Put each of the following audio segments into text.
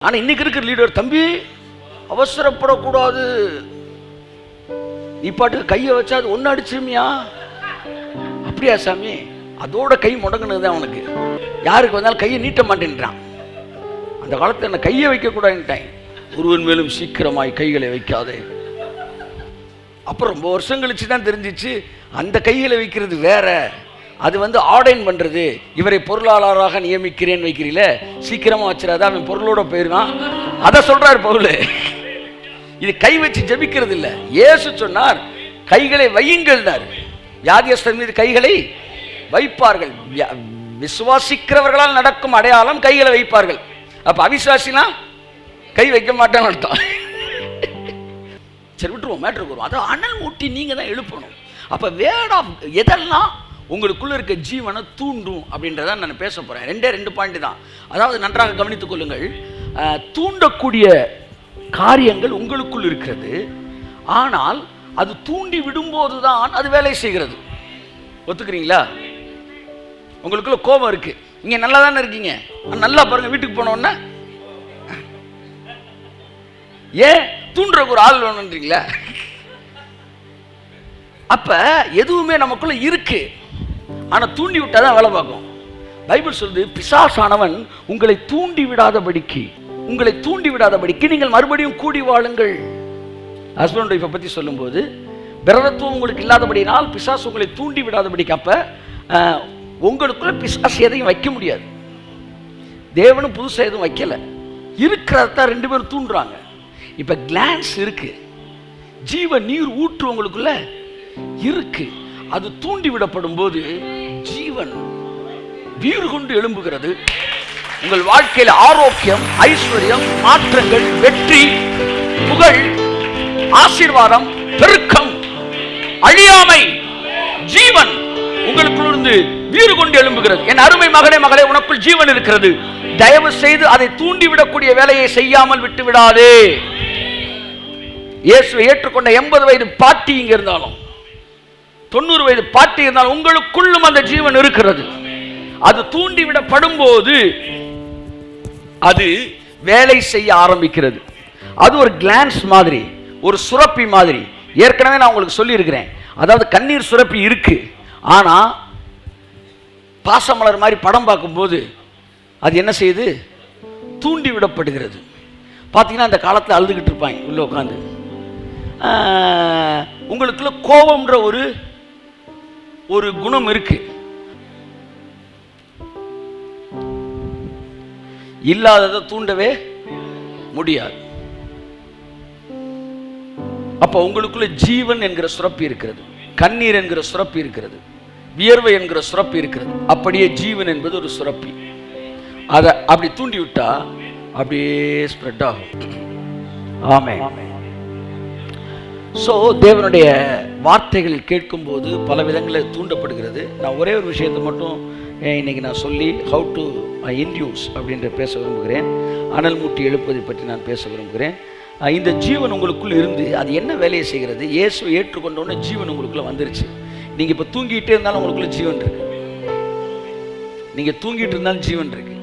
ஆனா இன்னைக்கு இருக்கிற லீடர், தம்பி அவசரப்படக்கூடாது, நீ பாட்டுக்கு கையை வச்சா அது ஒன்னு அடிச்சிருமியா? அப்படியா சாமி? அதோட கை முடங்கினதுதான் அவனுக்கு. யாருக்கு வந்தாலும் கையை நீட்ட மாட்டேன்றான். அந்த காலத்தில் என்ன கையை வைக்க கூடாதுன்ட்டான். ஒருவன் மேலும் சீக்கிரமாய் கைகளை வைக்காதே. அப்புறம் ரொம்ப வருஷம் கழிச்சு தான் தெரிஞ்சிச்சு அந்த கைகளை வைக்கிறது வேற, அது ஆர்டைன் பண்றது. இவரை பொருளாளராக நியமிக்கிறேன்னு வைக்கிறீல, சீக்கிரமா வச்சிடாத, அவன் பொருளோட போயிருவான். அதை சொல்றாரு பவுல். இது கை வச்சு ஜெபிக்கிறது இல்ல. இயேசு சொன்னார் கைகளை வையுங்கள். வியாதியஸ்தர் மீது கைகளை வைப்பார்கள். விசுவாசிக்கிறவர்களால் நடக்கும் அடையாளம் கைகளை வைப்பார்கள். அப்ப அவிசுவாசினா கை வைக்க மாட்டேன்னு அர்த்தம். சரி விட்டுருவோம், மேட்ருக்கு வரும். அதை அனல் மூட்டி நீங்க தான் எழுப்பணும். அப்ப வேர்ட் ஆஃப் எதெல்லாம் உங்களுக்குள்ள இருக்க ஜீவனை தூண்டும் அப்படின்றத நான் பேச போறேன். ரெண்டு பாயிண்ட் தான். அதாவது நன்றாக கவனித்துக் கொள்ளுங்கள். தூண்டக்கூடிய காரியங்கள் உங்களுக்குள் இருக்கிறது, ஆனால் அது தூண்டி விடும்போது தான் அது வேலை செய்கிறது. ஒத்துக்கிறீங்களா? உங்களுக்குள்ள கோபம் இருக்கு, நீங்க நல்லா தானே இருக்கீங்க, நல்லா பாருங்க, வீட்டுக்கு போனோன்னா ஏன் தூண்டுறக்கு ஒரு ஆள் வேணும்ன்றீங்களா? அப்ப எதுவுமே நமக்குள்ள இருக்கு, ஆனா தூண்டி விட்டாதான் வேலை பார்க்கும். பைபிள் சொல்லுது, பிசாசானவன் உங்களை தூண்டி விடாதபடிக்கு நீங்கள் மறுபடியும் கூடி வாழுங்கள். ஹஸ்பண்ட் ஒய்ஃபை பத்தி சொல்லும்போது, பிரதத்துவம் உங்களுக்கு இல்லாதபடினால் பிசாசு உங்களை தூண்டி விடாதபடிக்கு. அப்ப உங்களுக்குள்ள பிசாசு எதையும் வைக்க முடியாது. தேவனும் புதுசா எதுவும் வைக்கல, இருக்கிறதான் ரெண்டு பேரும் தூண்டுறாங்க. இப்ப கிளான்ஸ் இருக்கு, ஜீவ நீர் ஊற்று உங்களுக்குள்ள இருக்கு. அது தூண்டி விடப்படும் போது ஜீவன் வீறு கொண்டு எழும்புகிறது. உங்கள் வாழ்க்கையில் ஆரோக்கியம், ஐஸ்வர்யம், மாற்றங்கள், வெற்றி, புகழ், ஆசீர்வாதம், பெருக்கம், அழியாமை, ஜீவன் உங்களுக்குள்ளிருந்து வீறு கொண்டு எழும்புகிறது. என் அருமை மகனே, மகளே, உனக்குள் ஜீவன் இருக்கிறது. தயவு செய்து அதை தூண்டிவிடக்கூடிய வேலையை செய்யாமல் விட்டு விடாதே. இயேசுவை ஏற்றுக்கொண்ட 80 வயது பாட்டி இங்க இருந்தாலும், 90 வயது பாட்டி இருந்தாலும், உங்களுக்குள்ளும் அந்த ஜீவன் இருக்கிறது. அது தூண்டிவிடப்படும் போது அது வேலை செய்ய ஆரம்பிக்கிறது. அது ஒரு கிளான்ஸ் மாதிரி, ஒரு சுரப்பி மாதிரி. ஏற்கனவே நான் உங்களுக்கு சொல்லி இருக்கிறேன். அதாவது கண்ணீர் சுரப்பி இருக்கு, ஆனா பாசமலர் மாதிரி படம் பார்க்கும்போது அது என்ன செய்யுது? தூண்டி விடப்படுகிறது. பார்த்தீங்கன்னா அந்த காலத்தில் அழுதுகிட்டு இருப்பாங்க உள்ள உட்காந்து. உங்களுக்குள்ள கோபம்ன்ற ஒரு குணம் இருக்கு, இல்லாததை தூண்டவே முடியாது. அப்ப உங்களுக்குள்ள ஜீவன் என்கிற சுரப்பி இருக்கிறது, கண்ணீர் என்கிற சுரப்பி இருக்கிறது, வியர்வை என்கிற சுரப்பி இருக்கிறது. அப்படியே ஜீவன் என்பது ஒரு சுரப்பி. அதை அப்படி தூண்டி விட்டா அப்படியே ஸ்ப்ரெட் ஆகும். ஆமென். ஸோ தேவனுடைய வார்த்தைகள் கேட்கும்போது பல விதங்களில் தூண்டப்படுகிறது. நான் ஒரே ஒரு விஷயத்தை மட்டும் இன்னைக்கு நான் சொல்லி ஹவு டு இன்டியூஸ் அப்படின்ற பேச விரும்புகிறேன். அனல் மூட்டி எழுப்பதை பற்றி நான் பேச விரும்புகிறேன். இந்த ஜீவன் உங்களுக்குள்ள இருந்து அது என்ன வேலையை செய்கிறது? இயேசுவை ஏற்றுக்கொண்டோன்னே ஜீவன் உங்களுக்குள்ள வந்துருச்சு. நீங்கள் இப்போ தூங்கிட்டே இருந்தாலும் உங்களுக்குள்ள ஜீவன் இருக்கு, நீங்கள் தூங்கிட்டு இருந்தாலும் ஜீவன் இருக்கு.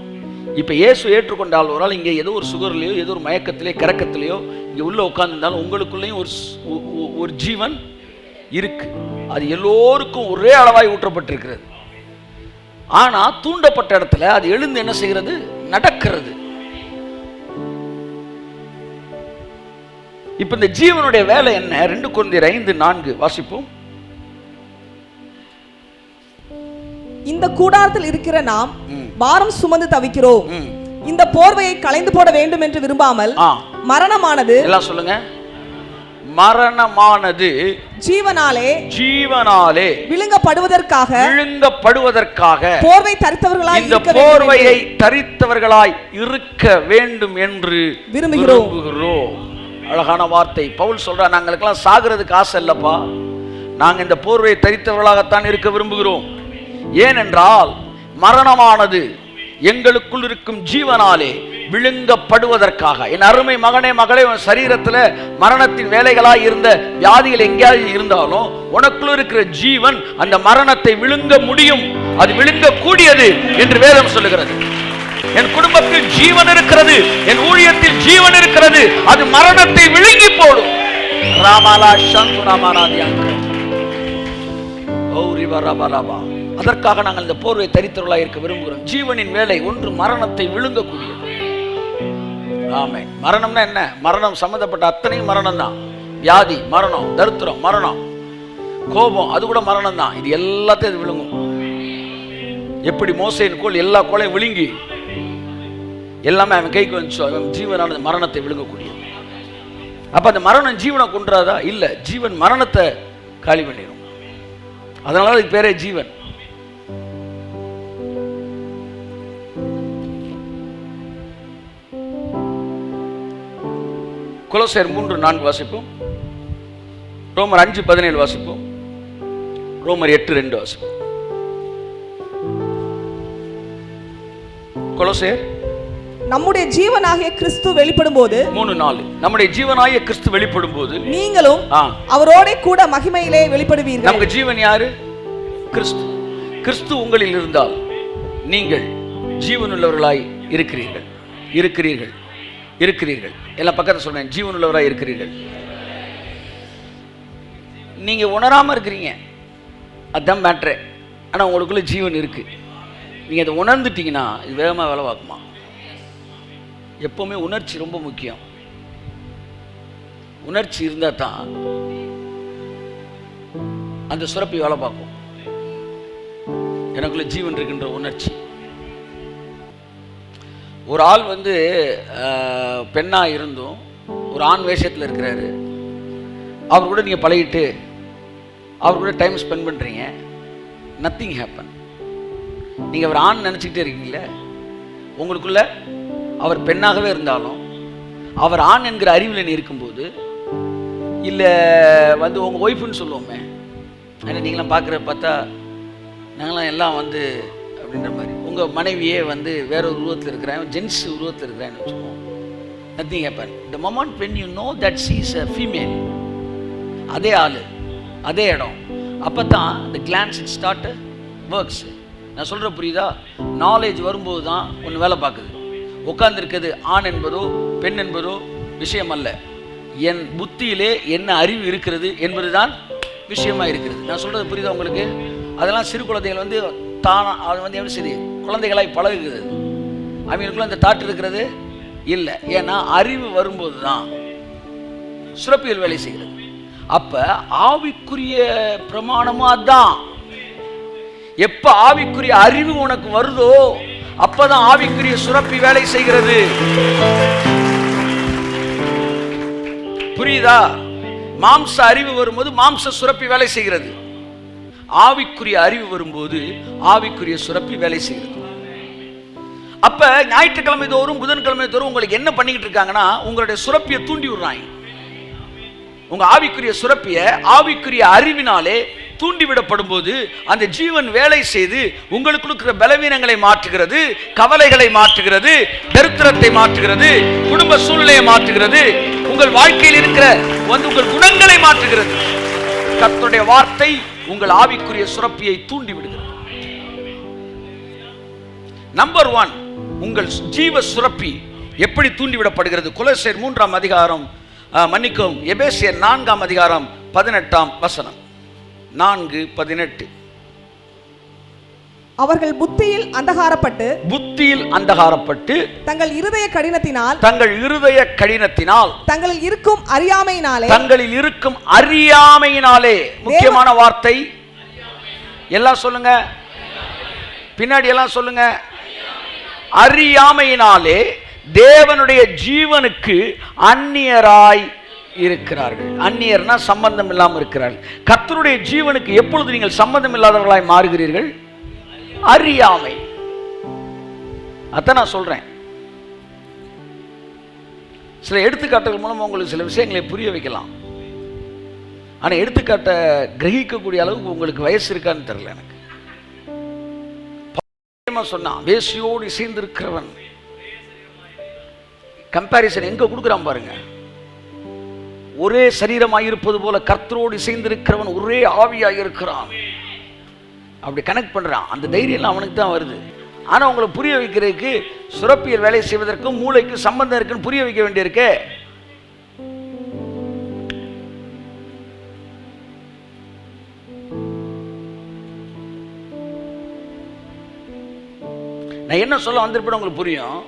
இப்போ இயேசு ஏற்றுக்கொண்டால் ஒரு ஆள் இங்கே ஏதோ ஒரு சுகர்லையோ ஏதோ ஒரு மயக்கத்திலேயோ கறக்கத்திலேயோ இங்கே உள்ள உட்கார்ந்துருந்தாலும் உங்களுக்குள்ளேயும் ஒரு ஜீவன் இருக்கு. அது எல்லோருக்கும் ஒரே அளவாய் ஊற்றப்பட்டிருக்கிறது. ஆனா தூண்டப்பட்ட இடத்துல அது எழுந்து என்ன செய்கிறது? நடக்கிறது. இப்ப இந்த ஜீவனுடைய வேலை என்ன? 2 கொரிந்தியர் 5:4 வாசிப்போம். இந்த கூடாரத்தில் இருக்கிற நாம் பாரம் சுமந்து தவிக்கிறோம். இந்த போர்வையை களைந்து போட வேண்டும் என்று விரும்பாமல் மரணமானது, எல்லாம் சொல்லுங்க, மரணமானது ஜீவனாலே விழுங்கப்படுவதற்காக போர்வை தரித்தவர்களாய் இந்த போர்வையை தரித்தவர்களாய் இருக்க வேண்டும் என்று விரும்புகிறோம். அழகான வார்த்தை. பவுல் சொல்றா, நாங்களுக்கெல்லாம் சாகிறதுக்கு ஆசை இல்லப்பா, நாங்க இந்த போர்வையை தரித்தவர்களாகத்தான் இருக்க விரும்புகிறோம். ஏனென்றால் மரணமானது எங்களுக்குள் இருக்கும் ஜீவனாலே விழுங்கப்படுவதற்காக. என் அருமை மகனே, மகளே, உன் சரீரத்தில் மரணத்தின் வேலைகளாய் இருந்த வியாதிகள் எங்கேயாவது இருந்தாலும் உனக்குள்ள இருக்கிற ஜீவன் அந்த மரணத்தை விழுங்க முடியும், அது விழுங்க கூடியது என்று வேதம் சொல்லுகிறது. என் குடும்பத்தில் ஜீவன் இருக்கிறது, என் ஊழியத்தில் ஜீவன் இருக்கிறது. அது மரணத்தை விழுங்கி போடும். ராமாலா சந்து ராமாராதியாக அதற்காக நாங்கள் இந்த போர்வை தரித்தவர்களாக இருக்க விரும்புகிறோம். ஜீவனின் வேலை ஒன்று மரணத்தை விழுங்கக்கூடியது. ஆமென். மரணம்னா என்ன? மரணம் சம்பந்தப்பட்ட அத்தனையும் மரணம் தான். வியாதி மரணம், தரித்திரம் மரணம், கோபம் அது கூட மரணம் தான். இது எல்லாத்தையும் அது விழுங்கும். எப்படி மோசேயின் கோல் எல்லா கோலையும் விழுங்கி எல்லாமே அவன் கைக்கு வந்துச்சு. அவன் ஜீவனானது மரணத்தை விழுங்கக்கூடியது. அப்ப அந்த மரணம் ஜீவனை கொன்றாதா? இல்ல, ஜீவன் மரணத்தை காலி பண்ணிடும். அதனால அதுக்கு பேரே ஜீவன். கொலோசியர் 3:4 வாசிப்போம். ரோமர் 5:17 வாசிப்போம். ரோமர் 8:2 வாசிப்போம். கொலோசியர் நம்முடைய ஜீவனாகிய கிறிஸ்து வெளிப்படும் போது 3:4 நம்முடைய ஜீவனாகிய கிறிஸ்து வெளிப்படும் போது நீங்களும் அவரோட கூட மகிமையிலே வெளிப்படுவீர்கள். நமக்கு ஜீவன் யாரு? கிறிஸ்து. கிறிஸ்து உங்களில் இருந்தால் நீங்கள் ஜீவனுள்ளவர்களாய் இருக்கிறீர்கள். இருக்கிறீர்கள் இருக்கிறீர்கள் எல்லா பக்கத்தை சொல்றேன். ஜீவனுள்ளவராய் இருக்கிறீர்கள். நீங்க உணராம இருக்கிறீங்க, அதுதான் மேட்ரு. ஆனா உங்களுக்குள்ள ஜீவன் இருக்கு. நீங்க அதை உணர்ந்துட்டீங்கன்னா இது வேகமா வேலை பார்க்குமா? எப்பவுமே உணர்ச்சி ரொம்ப முக்கியம். உணர்ச்சி இருந்தா தான் அந்த சுரப்பி வேலை பார்க்கும். எனக்குள்ள ஜீவன் இருக்கின்ற உணர்ச்சி. ஒரு ஆள் பெண்ணா இருந்தும் ஒரு ஆண் வேஷத்தில் இருக்கிறாரு. அவர் கூட நீங்க பழகிட்டு அவர் கூட டைம் ஸ்பெண்ட் பண்றீங்க, நத்திங் ஹேப்பன். நீங்க அவர் ஆண் நினைச்சுக்கிட்டே இருக்கீங்களே, உங்களுக்குள்ள அவர் பெண்ணாகவே இருந்தாலும் அவர் ஆண் என்கிற அறிவில் நீ இருக்கும்போது, இல்லை உங்கள் ஒய்ஃபுன்னு சொல்லுவோமே, ஏன்னா நீங்களாம் பார்த்தா நாங்களாம் எல்லாம் அப்படின்ற மாதிரி உங்கள் மனைவியே வேற ஒரு உருவத்தில் இருக்கிறேன், ஜென்ஸ் உருவத்தில் இருக்கிறேன்னு வச்சுக்கோம். Nothing happen. The moment when you know that she is a female, அதே ஆள் அதே இடம், அப்போ தான் இந்த கிளான்ஸ் இட் ஸ்டார்ட் ஒர்க்ஸ். நான் சொல்கிற புரியுதா? நாலேஜ் வரும்போது தான் ஒன்று வேலை பார்க்குது. உட்கார்ந்துருக்கிறது ஆண் என்பதோ பெண் என்பதோ விஷயம் அல்ல. என் புத்தியிலே என்ன அறிவு இருக்கிறது என்பது தான் விஷயமாக இருக்கிறது. நான் சொல்கிறது புரியுதா உங்களுக்கு? அதெல்லாம் சிறு குழந்தைகள் தானா அது எப்படி சரி குழந்தைகளாய் பழகுகிறது. அவங்களுக்குள்ள அந்த தாட் இருக்கிறது இல்லை. ஏன்னா அறிவு வரும்போது தான் சுரப்பிகள் வேலை செய்கிறது. அப்ப ஆவிக்குரிய பிரமாணமும் அதுதான். எப்ப ஆவிக்குரிய அறிவு உனக்கு வருதோ அப்பதான் ஆவிக்குரிய சுரப்பி வேலை செய்கிறது. புரியுதா? மாம்ச அறிவு வரும்போது மாம்ச சுரப்பி வேலை செய்கிறது. ஆவிக்குரிய அறிவு வரும்போது ஆவிக்குரிய சுரப்பி வேலை செய்கிறது. அப்ப ஞாயிற்றுக்கிழமை தோறும் புதன்கிழமை தோறும் உங்களுக்கு என்ன பண்ணிக்கிட்டு இருக்காங்கன்னா, உங்களுடைய சுரப்பியை தூண்டி விடுறாங்க. உங்க ஆவிக்குரிய சுரப்பிய ஆவிக்குரிய அறிவினாலே தூண்டிவிடப்படும் போது அந்த ஜீவன் வேலை செய்து உங்களுக்கு இருக்கிற பலவீனங்களை மாற்றுகிறது, கவலைகளை மாற்றுகிறது, தரித்திரத்தை மாற்றுகிறது, குடும்ப சூழ்நிலையை மாற்றுகிறது, உங்கள் வாழ்க்கையில் இருக்கிற உங்கள் குணங்களை மாற்றுகிறது. கர்த்தருடைய வார்த்தை உங்கள் ஆவிக்குரிய சுரப்பியை தூண்டி விடுகிறது. நம்பர் 1, உங்கள் ஜீவ சுரப்பி எப்படி தூண்டிவிடப்படுகிறது? கொலோசியர் 3ஆம் அதிகாரம், மன்னிக்கவும், எபேசியர் 4ஆம் அதிகாரம் 18ஆம் வசனம். 4:18. அவர்கள் புத்தியில் அந்தகாரப்பட்டு தங்கள் இருதய கடினத்தினால் தங்களில் இருக்கும் அறியாமையினாலே முக்கியமான வார்த்தை எல்லாம் சொல்லுங்க, பின்னாடி எல்லாம் சொல்லுங்க. அறியாமையினாலே தேவனுடைய ஜீவனுக்கு அந்நியராய் இருக்கிறார்கள். அந்நியர்னா சம்பந்தம் இல்லாமல் இருக்கிறார்கள். கர்த்தருடைய ஜீவனுக்கு எப்பொழுது நீங்கள் சம்பந்தம் இல்லாதவர்களாய் மாறுகிறீர்கள்? அறியாமை. அதான் நான் சொல்றேன். சில எடுத்துக்காட்டுகள் மூலமா உங்களுக்கு சில விஷயங்களை புரிய வைக்கலாம். ஆனா எடுத்துக்காட்ட கிரகிக்கக்கூடிய அளவுக்கு உங்களுக்கு வயசு இருக்கான்னு தெரியல. எனக்கு சொன்னான், வேசியோடு சேர்ந்திருக்கிறவன். கம்பாரிசன் எங்க கொடுக்குறான் பாருங்க. ஒரே சரீரமாயிருப்பது போல கர்த்தரோடு சேர்ந்திருக்கிறவன் ஒரே ஆவியாயிருக்கிறான். அப்படி கனெக்ட் பண்றான். அந்த தைரியம் அவனுக்கு தான் வருது. ஆனால் உங்களை புரிய வைக்கிறதுக்கு சுரப்பியல் வேலை செய்வதற்கும் மூளைக்கு சம்பந்தம் இருக்குன்னு புரிய வைக்க வேண்டியிருக்கு. நான் என்ன சொல்ல வந்திருப்பேன் உங்களுக்கு புரியும்.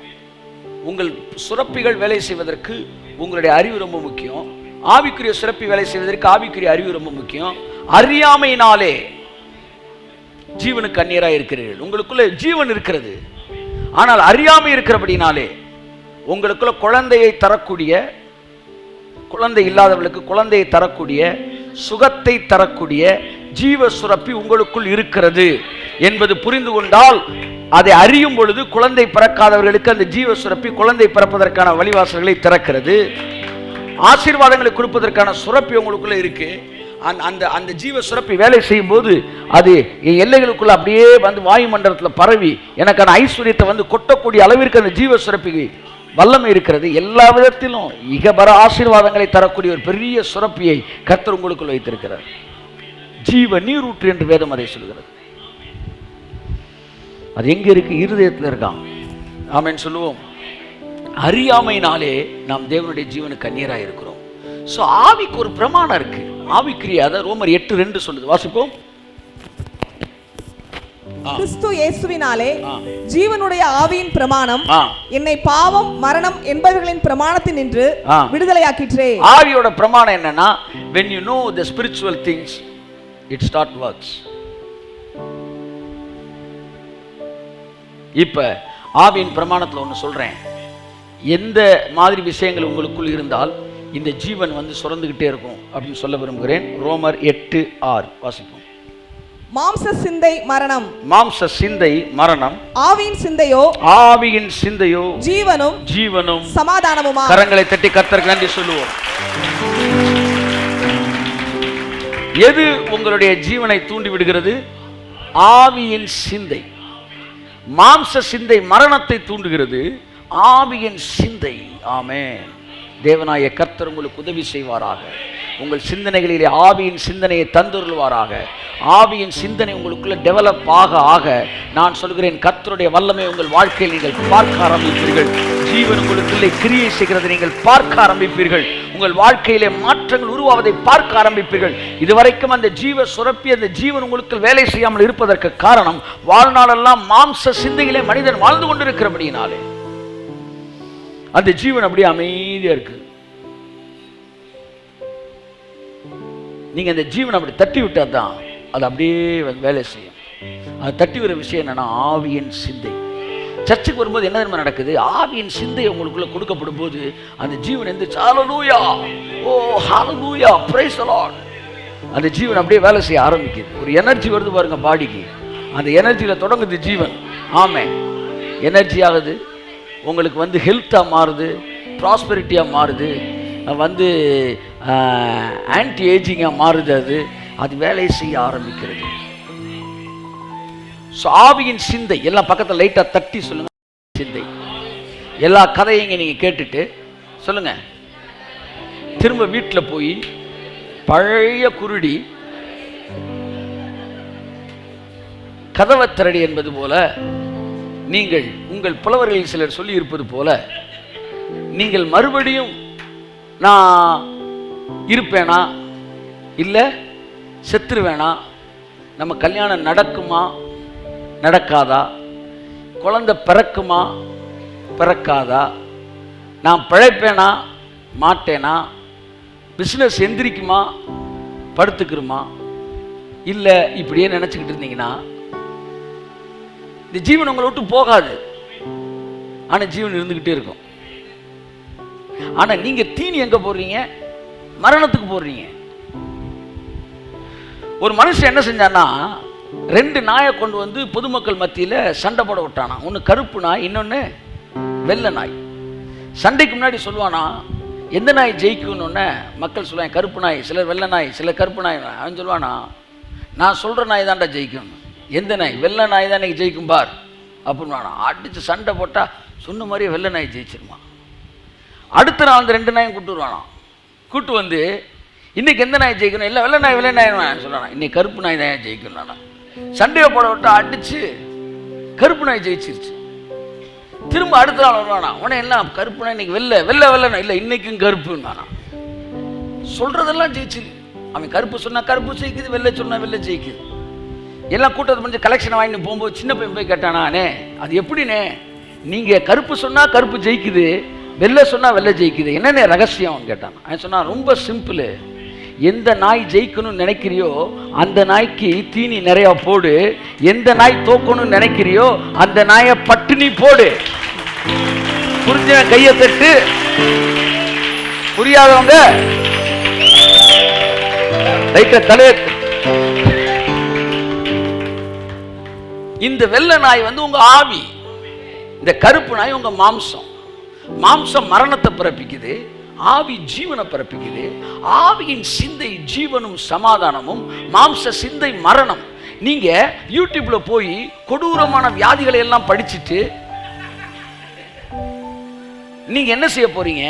உங்கள் சுரப்பிகள் வேலை செய்வதற்கு உங்களுடைய அறிவு ரொம்ப முக்கியம். ஆவிக்குரிய சுரப்பி வேலை செய்வதற்கு ஆவிக்குரிய அறிவு ரொம்ப முக்கியம். அறியாமையினாலே ஜீவனுக்கு அந்நியராக இருக்கிறீர்கள். உங்களுக்குள்ள ஜீவன் இருக்கிறது, ஆனால் அறியாமை இருக்கிறபடினாலே உங்களுக்குள்ள குழந்தையை தரக்கூடிய, குழந்தை இல்லாதவர்களுக்கு குழந்தையை தரக்கூடிய, சுகத்தை தரக்கூடிய ஜீவ சுரப்பி உங்களுக்குள் இருக்கிறது என்பது புரிந்து கொண்டால், அதை அறியும் பொழுது குழந்தை பிறக்காதவர்களுக்கு அந்த ஜீவ சுரப்பி குழந்தை பிறப்பதற்கான வழிவாசல்களை திறக்கிறது. ஆசீர்வாதங்களை கொடுப்பதற்கான சுரப்பி உங்களுக்குள்ள இருக்கு. அந்த அந்த ஜீவ சுரப்பி வேலை செய்யும் போது அது எல்லைகளுக்குள்ள அப்படியே வந்து வாயுமண்டலத்தில் பரவி எனக்கான ஐஸ்வர்யத்தை வந்து கொட்டக்கூடிய அளவிற்கு அந்த ஜீவ சுரப்பி வல்லமை இருக்கிறது. எல்லா விதத்திலும் இகபர ஆசீர்வாதங்களை தரக்கூடிய ஒரு பெரிய சுரப்பியை கர்த்தர் உங்களுக்குள் வைத்திருக்கிறார். ஜீவ நீரூற்று என்று வேதம் அதை சொல்கிறது. அது எங்க இருக்கு? இருதயத்தில் இருக்கான். ஆமென் சொல்லுவோம். அறியாமையினாலே நாம் தேவனுடைய ஜீவனுக்கு அந்நியராக இருக்கிறோம். ஸோ ஆவிக்கு ஒரு பிரமாணம் இருக்கு. ஆவிக்குரிய அதை ரோமர் 8:2 சொல்லுது. வாசிப்போம். கிறிஸ்து இயேசுவினாலே ஜீவனுடைய ஆவியின் பிரமாணம் என்னை பாவம் மரணம் என்பவர்களின் பிரமாணத்தில் நின்று விடுதலையாக்கிற்றே. ஆவியோட பிரமாணம் என்னன்னா, when you know the spiritual things it start works. இப்ப ஆவியின் பிரமாணத்தில் ஒன்று சொல்றேன். எந்த மாதிரி விஷயங்கள் உங்களுக்குள் இருந்தால் இந்த ஜீவன் வந்து சுரந்துகிட்டே இருக்கும் அப்படின்னு சொல்ல விரும்புகிறேன். ரோமர் 8:6 வாசிப்போம். மாம்ச சிந்தை மரணம், மாம்ச சிந்தை மரணம், ஆவியின் சிந்தையோ, ஆவியின் சிந்தையோ ஜீவனும் ஜீவனும் சமாதானமுமா. கரங்களை தட்டி கர்த்தருக்கு நன்றி சொல்லுவோம். எது உங்களுடைய ஜீவனை தூண்டி விடுகிறது? ஆவியின் சிந்தை. மாம்ச சிந்தை மரணத்தை தூண்டுகிறது, ஆவியின் சிந்தை. ஆமென். தேவனாய கர்த்தர் உங்களுக்கு உதவி செய்வாராக. உங்கள் சிந்தனைகளிலே ஆவியின் சிந்தனையை தந்துருள்வாராக. ஆவியின் சிந்தனை உங்களுக்குள்ள டெவலப் ஆக ஆக நான் சொல்கிறேன், கர்த்தருடைய வல்லமை உங்கள் வாழ்க்கையில் நீங்கள் பார்க்க ஆரம்பிப்பீர்கள். ஜீவன் உங்களுக்குள்ளே கிரியை செய்கிறது நீங்கள் பார்க்க ஆரம்பிப்பீர்கள். உங்கள் வாழ்க்கையிலே மாற்றங்கள் உருவாவதை பார்க்க ஆரம்பிப்பீர்கள். இதுவரைக்கும் அந்த ஜீவ சுரப்பி, அந்த ஜீவன் உங்களுக்கு வேலை செய்யாமல் இருப்பதற்கு காரணம், வாழ்நாளெல்லாம் மாம்ச சிந்தையிலே மனிதன் வாழ்ந்து கொண்டிருக்கிறபடியினாலே அந்த ஜீவன் அப்படியே அமைதியா இருக்கு. நீங்க அந்த ஜீவன் அப்படி தட்டி விட்டா தான் அது அப்படியே வேலை செய்யும். அது தட்டி வர விஷயம் என்னன்னா ஆவியின் சிந்தை. சர்ச்சுக்கு வரும்போது என்ன தெரியுமா நடக்குது? ஆவியின் சிந்தை உங்களுக்குள்ள கொடுக்கப்படும் போது அந்த ஜீவன் எந்திரிச்சு ஹல்லேலூயா, ஓ ஹல்லேலூயா, பிரைஸ் தி லார்ட், அந்த ஜீவன் அப்படியே வேலை செய்ய ஆரம்பிக்குது. ஒரு எனர்ஜி வருது பாருங்க பாடிக்கு, அந்த எனர்ஜியில தொடங்குது ஜீவன். ஆமென். எனர்ஜி ஆகுது, உங்களுக்கு வந்து ஹெல்த்தாக மாறுது, ப்ராஸ்பெரிட்டியாக மாறுது, வந்து ஆன்டி ஏஜிங்காக மாறுது. அது வேலையை செய்ய ஆரம்பிக்கிறது. ஸோ ஆவியின் சிந்தை எல்லாம் பக்கத்தில் லைட்டாக தட்டி சொல்லுங்க. சிந்தை எல்லா கதையும் நீங்கள் கேட்டுட்டு சொல்லுங்க. திரும்ப வீட்டில் போய் பழைய குருடி கதவை திரடி என்பது போல நீங்கள் உங்கள் புலவர்களில் சிலர் சொல்லி இருப்பது போல நீங்கள் மறுபடியும் நான் இருப்பேனா இல்லை செத்துருவேனா, நம்ம கல்யாணம் நடக்குமா நடக்காதா, குழந்தை பிறக்குமா பிறக்காதா, நான் பிழைப்பேனா மாட்டேனா, பிஸ்னஸ் எந்திரிக்குமா படுத்துக்கிறோமா, இல்லை இப்படியே நினச்சிக்கிட்டு இருந்தீங்கன்னா இந்த ஜீவன் உங்களை விட்டு போகாது. ஆனால் ஜீவன் இருந்துக்கிட்டே இருக்கும். ஆனால் நீங்கள் தீனி எங்கே போடுறீங்க? மரணத்துக்கு போடுறீங்க. ஒரு மனுஷன் என்ன செஞ்சான்னா, 2 நாயை கொண்டு வந்து பொதுமக்கள் மத்தியில் சண்டை போட விட்டானா. ஒன்று கருப்பு நாய், இன்னொன்று வெள்ளை நாய். சண்டைக்கு முன்னாடி சொல்லுவானா எந்த நாய் ஜெயிக்கும்னு. மக்கள் சொல்லுவாங்க கருப்பு நாய், சிலர் வெள்ளை நாய், சிலர் கருப்பு நாய். அவன் சொல்லுவானா நான் சொல்கிற நாய் தான்டா ஜெயிக்கும். எந்த நாய்? வெள்ளை நாய் தான் இன்னைக்கு ஜெயிக்கும் பார் அப்படின்னு அடித்து சண்டை போட்டால் சொன்ன மாதிரியே வெள்ளை நாய் ஜெயிச்சிருமா. அடுத்த நாள் அந்த 2 நாயும் கூட்டு வருவானா. கூட்டு வந்து இன்னைக்கு எந்த நாய் ஜெயிக்கணும்? இல்லை வெள்ளை நாய் சொல்லுவானா. இன்னைக்கு கருப்பு நாய் தான் ஜெயிக்கணும். சண்டையை போட விட்டா அடிச்சு கருப்பு நாய் ஜெயிச்சிருச்சு. திரும்ப அடுத்த நாள் வருவானா, உடனே எல்லாம் கருப்பு நாய் இன்னைக்கு வெள்ளை வெள்ளை வெள்ளை இல்லை, இன்னைக்கும் கருப்புன்னானா. சொல்றதெல்லாம் ஜெயிச்சு. அவன் கருப்பு சொன்னா கருப்பு ஜெயிக்குது, வெள்ளை சொன்னா வெள்ளை ஜெயிக்குது. எல்லாம் கூட்டத்தை முடிஞ்சு கலெக்ஷன் வாங்கிட்டு போகும்போது சின்ன பையன் போய் கேட்டானே, அது எப்படினே, நீங்க கருப்பு சொன்னா கருப்பு ஜெயிக்குது, வெள்ளை சொன்னா வெள்ளை ஜெயிக்குது, என்னென்ன ரகசியம் கேட்டான். அவன் சொன்னா ரொம்ப சிம்பிள், எந்த நாய் ஜெயிக்கணும்னு நினைக்கிறியோ அந்த நாய்க்கு தீனி நிறைய போடு, எந்த நாய் தோக்கணும்னு நினைக்கிறியோ அந்த நாயை பட்டினி போடு. புரிஞ்ச கையை தட்டு, புரியாதவங்க தலையை. இந்த வெள்ளை நாய் வந்து உங்க ஆவி, இந்த கருப்பு நாய் உங்க மாம்சம். மாம்சம் மரணத்தை பிறப்பிக்குது, ஆவி ஜீவனை பிறப்பிக்குது. ஆவியின் சிந்தை ஜீவனும் சமாதானமும், மாம்ச சிந்தை மரணம். நீங்க யூடியூப்ல போய் கொடூரமான வியாதிகளை எல்லாம் படிச்சுட்டு நீங்க என்ன செய்ய போறீங்க?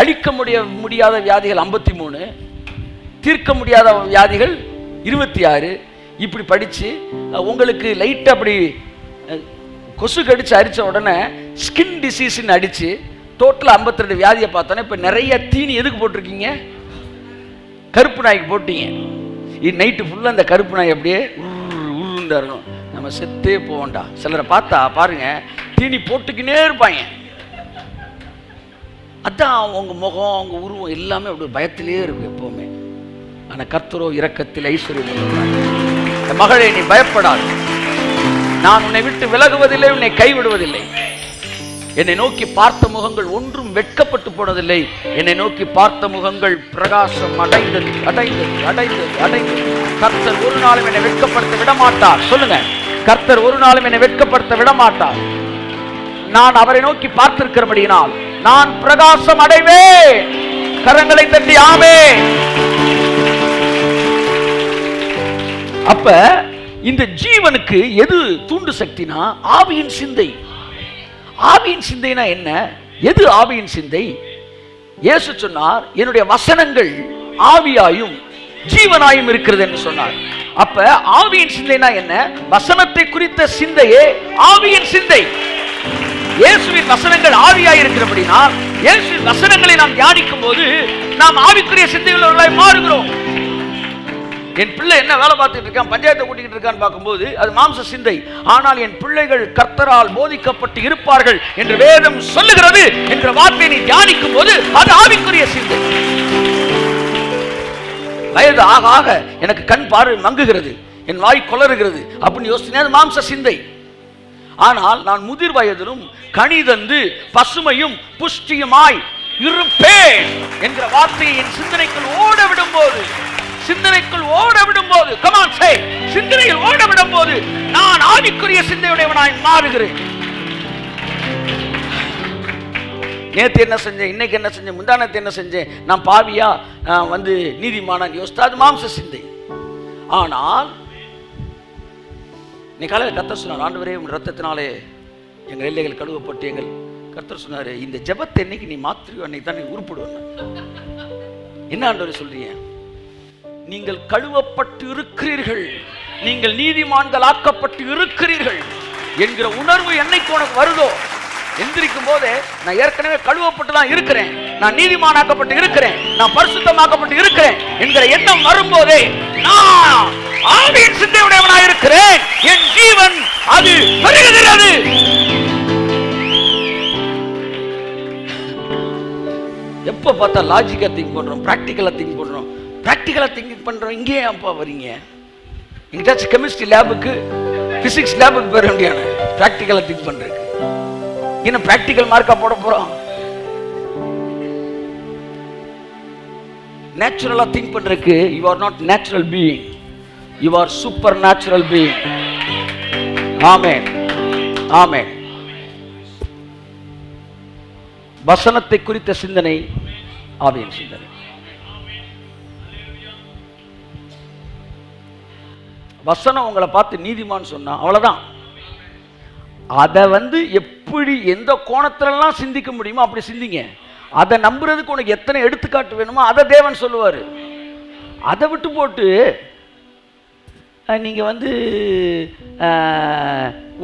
அழிக்க முடியாத வியாதிகள் 53, தீர்க்க முடியாத வியாதிகள் 26, இப்படி படிச்சு உங்களுக்கு லைட் அப்படி கொசு கடிச்சு அரிச்ச உடனே ஸ்கின் டிசீஸ்ன்னு அடிச்சு டோட்டல் 52 வியாதியை பார்த்தோன்னே இப்போ நிறைய தீனி எதுக்கு போட்டிருக்கீங்க? கருப்பு நாய்க்கு போட்டீங்க. இது நைட்டு ஃபுல்லாக அந்த கருப்பு நாய் அப்படியே உருண்டா இருக்கும். நம்ம செத்தே போவோண்டா. சிலரை பார்த்தா பாருங்க, தீனி போட்டுக்கினே இருப்பாங்க. அதான் அவங்க முகம், அவங்க உருவம் எல்லாமே அப்படி பயத்திலே இருக்கும் எப்பவுமே. ஆனால் கர்த்தரோ இரக்கத்தில் ஐஸ்வர்யம். மகளே, நீ பயப்படாது, நான் உன்னை விட்டு விலகுவதில்லை, உன்னை கைவிடுவதில்லை. என்னை நோக்கி பார்த்த முகங்கள் ஒன்றும் வெட்கப்பட்டு போனதில்லை. என்னை நோக்கி பார்த்த முகங்கள் பிரகாசம் அடைந்தது அடைந்தது அடைந்தது அடைந்தது. கர்த்தர் ஒரு நாளும் என்னை வெட்கப்படுத்த விடமாட்டார். சொல்லுங்க, கர்த்தர் ஒரு நாளும் என்னை வெட்கப்படுத்த விடமாட்டார். நான் அவரை நோக்கி பார்த்திருக்கிறபடியினால் நான் பிரகாசம் அடைவேன். கரங்களை தட்டி ஆமென். அப்ப இந்த ஜீவனுக்கு எது தூண்டு சக்தினா ஆவியின் சிந்தை. ஆவியின் சிந்தைனா என்ன? எது ஆவியின் சிந்தை? இயேசு சொன்னார், என்னுடைய வசனங்கள் ஆவியாயும் ஜீவனாயும் இருக்கிறது என்று சொன்னார். அப்ப ஆவியின் சிந்தைனா என்ன? வசனத்தை குறித்த சிந்தையே ஆவியின் சிந்தை. இயேசுவின் வசனங்கள் ஆவியாய் இருக்கிறபடினால் இயேசுவின் வசனங்களை நாம் தியானிக்கும் போது நாம் ஆவிக்குரிய சிந்தையுள்ளவர்களாய் மாறுகிறோம். என் பிள்ளை என்ன வேலை பார்த்துட்டு இருக்கான், பஞ்சாயத்தை கூட்டிக்கிட்டு இருக்கான்னு பார்க்கும்போது அது மாம்ச சிந்தை. ஆனால் என் பிள்ளைகள் கர்த்தரால் போதிக்கப்பட்டு இருப்பார்கள் என்று வேதம் சொல்லுகிறது என்ற வார்த்தையை நீ தியானிக்கும் போது அது ஆவிக்குரிய சிந்தை. வயது ஆக ஆக எனக்கு கண் பார்வை மங்குகிறது, என் வாய் கொளறுகிறது அப்படின்னு யோசிச்சேன், அது மாம்ச சிந்தை. ஆனால் நான் முதிர் வயதிலும் கனி தந்து பசுமையும் புஷ்டியுமாய் இருப்பேன் என்கிற வார்த்தையை என் சிந்தனைக்குள் ஓட விடும்போது, சிந்தனைக்குள் ஓட விடும்போது, கமான் சே, சிந்தனையில் ஓட விடும்போது நான் ஆவிக்குரிய சிந்தையுடையவனாய் மாறுகிறேன். நேற்று என்ன செஞ்சேன், இன்னைக்கு என்ன செஞ்சேன், முந்தானத்து என்ன செஞ்சேன், நான் பாவியா வந்து நீதிமானான் யோசித்தா அது மாம்ச சிந்தை. ஆனால் நீ காலையில் கர்த்தர் சொன்னார், ஆண்டவரே உன் ரத்தத்தினாலே எங்கள் எல்லைகள் கழுவப்பட்டு எங்கள் கர்த்தர் சொன்னார், இந்த ஜெபத்தை என்னைக்கு நீ மாத்திரியோ அன்னைக்கு தான் நீ உருப்படுவேன். என்ன ஆண்டவரே சொல்றீங்க? நீங்கள் கழுவப்பட்டு இருக்கிறீர்கள், நீங்கள் நீதிமான்கள் ஆக்கப்பட்டு இருக்கிறீர்கள் என்கிற உணர்வு என்னைக்கு உனக்கு வருதோ, எந்திரிக்கும் போதே நான் ஏற்கனவே கழுவப்பட்டு தான் இருக்கிறேன், நான் நீதிமானாக்கப்பட்டு இருக்கிறேன், நான் பரிசுத்தமாக்கப்பட்டு இருக்கிறேன் என்கிற எண்ணம் வரும்போதே நான் ஆவியின் சிந்தையுடையவனாய் இருக்கிறேன், என் ஜீவன் அது பெருகுகிறது. எப்ப பார்த்தா லாஜிக்கா திங்க் பண்றோம், பிராக்டிக்கலா திங்க் பண்றோம், பிராக்டிக்கலா திங்க் பண்றோம். இங்கே அப்பா வரீங்க, எங்கிட்டாச்சும் கெமிஸ்ட்ரி லேபுக்கு பிசிக்ஸ் லேபுக்கு போயிட வேண்டியான பிராக்டிக்கலா திங்க் பண்றதுக்கு இன்னும் பிராக்டிக்கல் மார்க்கா போட போறோம். நேச்சுரலா திங்க் பண்றதுக்கு you are not natural being, you are super natural being. ஆமென் ஆமென். வசனத்தை குறித்த சிந்தனை ஆவியின் சிந்தனை. வசனம் உங்களை பார்த்து நீதிமான் சொன்னா அவ்வளவுதான். அதை வந்து எப்படி எந்த கோணத்திலெல்லாம் சிந்திக்க முடியுமோ அப்படி சிந்திங்க. அதை நம்புறதுக்கு உனக்கு எத்தனை எடுத்துக்காட்டு வேணுமோ அதை தேவன் சொல்லுவார். அதை விட்டு போட்டு நீங்கள் வந்து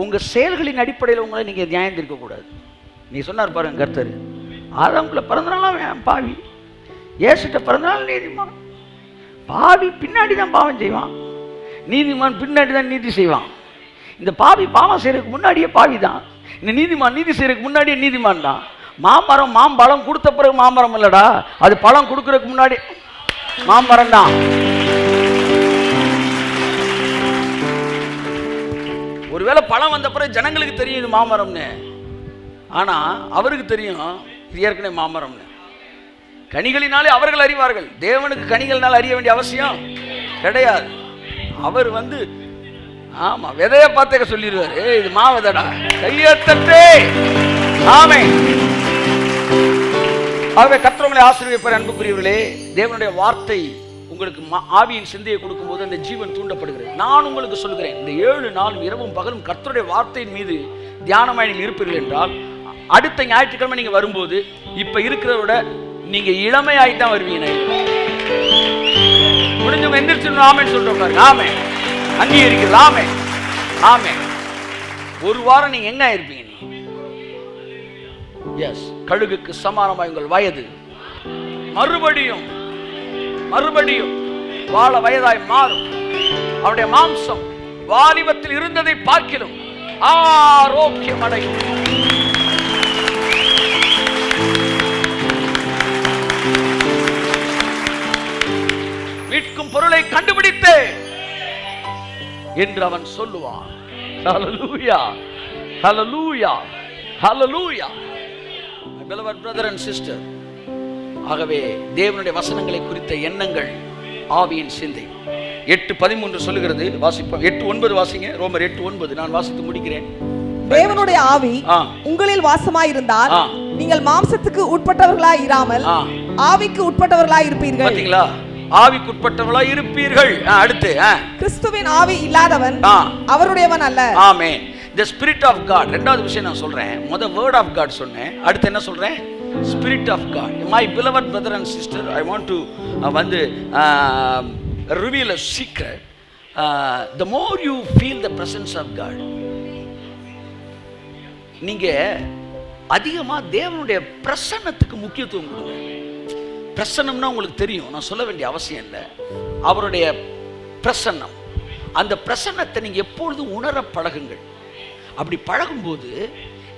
உங்கள் செயல்களின் அடிப்படையில் உங்களை நீங்கள் நியாயம் தீர்க்கக்கூடாது. நீ சொன்னார் பாருங்க கர்த்தர், ஆதாம்குள்ள பிறந்தனாலும் பாவி, ஏசுட்ட பிறந்தனாலும் நீதிமான். பாவி பின்னாடி தான் பாவம் செய்வான், நீதிமான் பின்னாடி தான் நீதி செய்வான். இந்த பாவி பாவம் செய்யறதுக்கு முன்னாடியே பாவி தான், இந்த நீதிமான் நீதி செய்யறதுக்கு முன்னாடியே நீதிமான் தான். மாமரம் மாம்பழம் கொடுத்த பிறகு மாமரம் இல்லடா, அது பழம் கொடுக்கறதுக்கு முன்னாடி மாமரம் தான். ஒருவேளை பழம் வந்த பிறகு ஜனங்களுக்கு தெரியும் இது மாமரம்னு, ஆனா அவருக்கு தெரியும் இது ஏற்கனவே மாமரம்னு. கனிகளினாலே அவர்கள் அறிவார்கள். தேவனுக்கு கனிகளினால் அறிய வேண்டிய அவசியம் கிடையாது. அவர் வந்து ஆமா விதைய பார்த்தே சொல்லிடுவாரு, இது மாவதடா, கையத்தட்டே. ஆமென். ஆகவே கர்த்தர் உங்களை ஆசீர்வதிப்பார். அன்புக்குரியவர்களே, தேவனுடைய வார்த்தை உங்களுக்கு ஆவியின் சிந்தையை கொடுக்கும்போது அந்த ஜீவன் தூண்டப்படுகிறது. நான் உங்களுக்கு சொல்கிறேன், இந்த 7 நாளும் இரவும் பகலும் கர்த்தருடைய வார்த்தையின் மீது தியானமாய் நீங்கள் இருப்பீர்கள் என்றால், அடுத்த ஞாயிற்றுக்கிழமை நீங்க வரும்போது இப்ப இருக்கிறத விட நீங்க இளமையாய் தான் வருவீங்க. முடிஞ்சவங்க எந்திரிச்சு ஆமென் சொல்றோம். ஆமென். அங்கீகரிக்கிறது. ஆமென். ஆமென். ஒரு வாரம் நீங்க எங்க இருப்பீங்க? எஸ், கழுகுக்கு சமானமாய் உங்கள் வயது மறுபடியும் மறுபடியும் வாழ வயதாய் மாறும். அவருடைய மாம்சம் வாலிபத்தில் இருந்ததை பார்க்கிலும் ஆரோக்கியம் அடையும். மீட்கும் பொருளை கண்டுபிடித்தே என்று அவன் சொல்லுவான். ஹல்லேலூயா, ஹல்லேலூயா, ஹல்லேலூயா. My beloved brother and sister, ஆகவே தேவனுடைய வசனங்களை குறித்த எண்ணங்கள் ஆவியின் சிந்தை. 8:13 சொல்லுகிறது. வாசிப்போம். 8:9 வாசிங்க. ரோமர் 8:9 நான் வாசித்து முடிக்கிறேன். தேவனுடைய ஆவி உங்களில் வாசமாய் இருந்தால் நீங்கள் மாம்சத்துக்கு உட்பட்டவர்களாய் இராமல் ஆவிக்கு உட்பட்டவர்களாய் இருப்பீர்கள். பாத்தீங்களா? ஆவிக்கு உட்பட்டவர்களாய் இருப்பீர்கள். அடுத்து கிறிஸ்துவின் ஆவி இல்லாதவன் அவருடையவன் அல்ல. ஆமென். The spirit of God. இரண்டாவது விஷயம் நான் சொல்றேன். முத word of God சொன்னேன். அடுத்து என்ன சொல்றேன்? Spirit of God. My beloved brother and sister, I want to reveal a secret. The more you feel the presence of God, நீங்க அதிகமா தேவனுடைய பிரசன்னத்துக்கு முக்கியத்துவம் கொடுங்க. பிரசன்னம்னா உங்களுக்கு தெரியும், நான் சொல்ல வேண்டிய அவசியம் இல்லை. அவருடைய பிரசன்னம், அந்த பிரசன்னத்தை நீங்க எப்பொழுதும் உணர பழகுங்கள். அப்படி பழகும்போது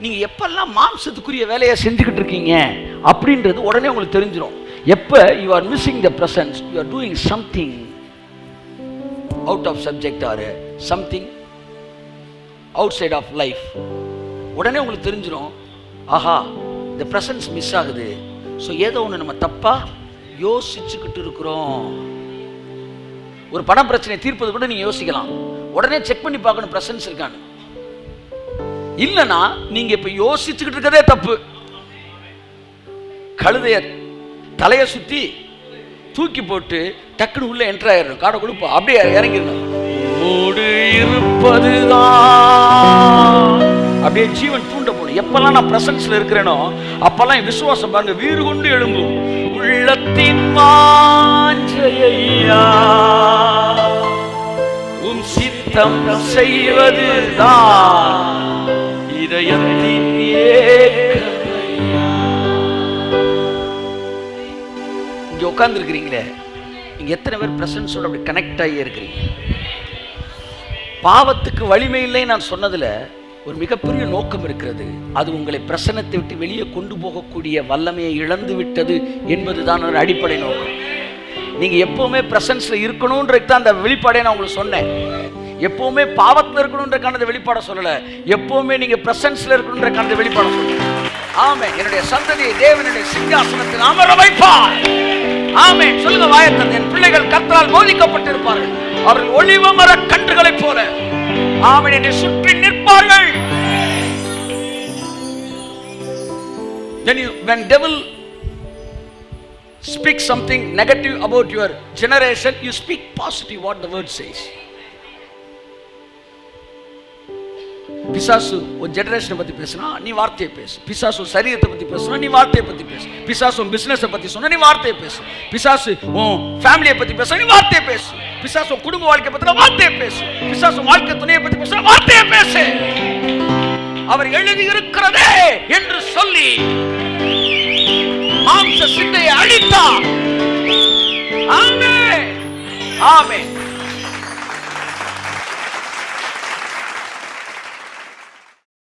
நீங்க எப்பெல்லாம் மாம்சத்துக்குரிய வேலையை செஞ்சுக்கிட்டு இருக்கீங்க அப்படின்றது உடனே உங்களுக்கு தெரிஞ்சிடும். எப்ப you are missing the presence, you are doing something out of subject or something outside of life, உடனே உங்களுக்கு தெரிஞ்சிடும். ஆஹா, the presence மிஸ் ஆகுது. ஸோ ஏதோ ஒன்று நம்ம தப்பா யோசிச்சுக்கிட்டு இருக்கிறோம். ஒரு பண பிரச்சனை தீர்ப்பது கூட நீங்க யோசிக்கலாம். உடனே செக் பண்ணி பார்க்கணும் பிரசன்ஸ் இருக்கான்னு. இல்லைன்னா நீங்க இப்ப யோசிச்சுக்கிட்டு இருக்கதே தப்பு. கழுதைய தலைய சுத்தி தூக்கி போட்டு டக்குனு உள்ள என்டர் ஆயிடணும். காடை கொடுப்போம், அப்படியே இறங்கிடணும். ஓடு இருப்பதுதான் அப்படியே ஜீவன் தூண்ட போடும். எப்பெல்லாம் நான் பிரசன்ஸ்ல இருக்கிறேனோ அப்பெல்லாம் என் விசுவாசம் பாருங்க வீறு கொண்டு எழும்பும். உள்ளத்தின் வாஞ்சையா உம் சித்தம் செய்வதுதான் இதயத்தின் ஏக்கமையா. இங்க உட்கார்ந்து இருக்கிறீங்களே, இங்க எத்தனை பேர் பிரசன்ஸோட அப்படி கனெக்ட் ஆகி இருக்கிறீங்க? பாவத்துக்கு வலிமை இல்லை நான் சொன்னதுல ஒரு மிகப்பெரிய நோக்கம் இருக்கிறது. அது உங்களை பிரசன்னத்தை விட்டு வெளியே கொண்டு போகக்கூடிய வல்லமையை இழந்து விட்டது என்பதுதான் ஒரு அடிப்படை நோக்கம். நீங்க எப்பவுமே பிரசன்ஸ்ல இருக்கணும்ன்றது தான் அந்த வெளிப்பாடை நான் உங்களுக்கு சொன்னேன். எப்பவுமே பாவத்தில் இருக்கணும்ன்றக்கான வெளிப்பாட சொல்லல, எப்பவுமே நீங்க பிரசன்ஸ்ல இருக்கணும்ன்றக்கான வெளிப்பாட சொல்ல. ஆமென். என்னுடைய சந்ததியை தேவனுடைய சிங்காசனத்தில் அமர வைப்பார். ஆமென். சொல்லுங்க வாயத்தன். என் பிள்ளைகள் கர்த்தரால் போதிக்கப்பட்டிருப்பார்கள். அவர்கள் ஒளிவ மர கன்றுகளைப் போல ஆமென் என்னை சுற்றி நிற்பார்கள். When devil speaks something negative about your generation, you speak positive what the word says. பிசாசு ஒரு ஜெனரேஷனை பத்தி பேசினா நீ வார்த்தையை பேசு. பிசாசு சரீரத்தை பத்தி பேசினா நீ வார்த்தையை பத்தி பேசு. பிசாசு பிசினஸை பத்தி சொன்னா நீ வார்த்தையை பேசு. பிசாசு உன் ஃபேமிலியை பத்தி பேச நீ வார்த்தையை பேசு. பிசாசு குடும்ப வாழ்க்கை பத்தின வார்த்தையை பேசு. பிசாசு வாழ்க்கை துணையை பத்தி பேசுற வார்த்தையை பேசு. அவர் எழுதி இருக்கிறதே என்று சொல்லி மாம்ச சிந்தையை அழித்தார். ஆமென், ஆமென்.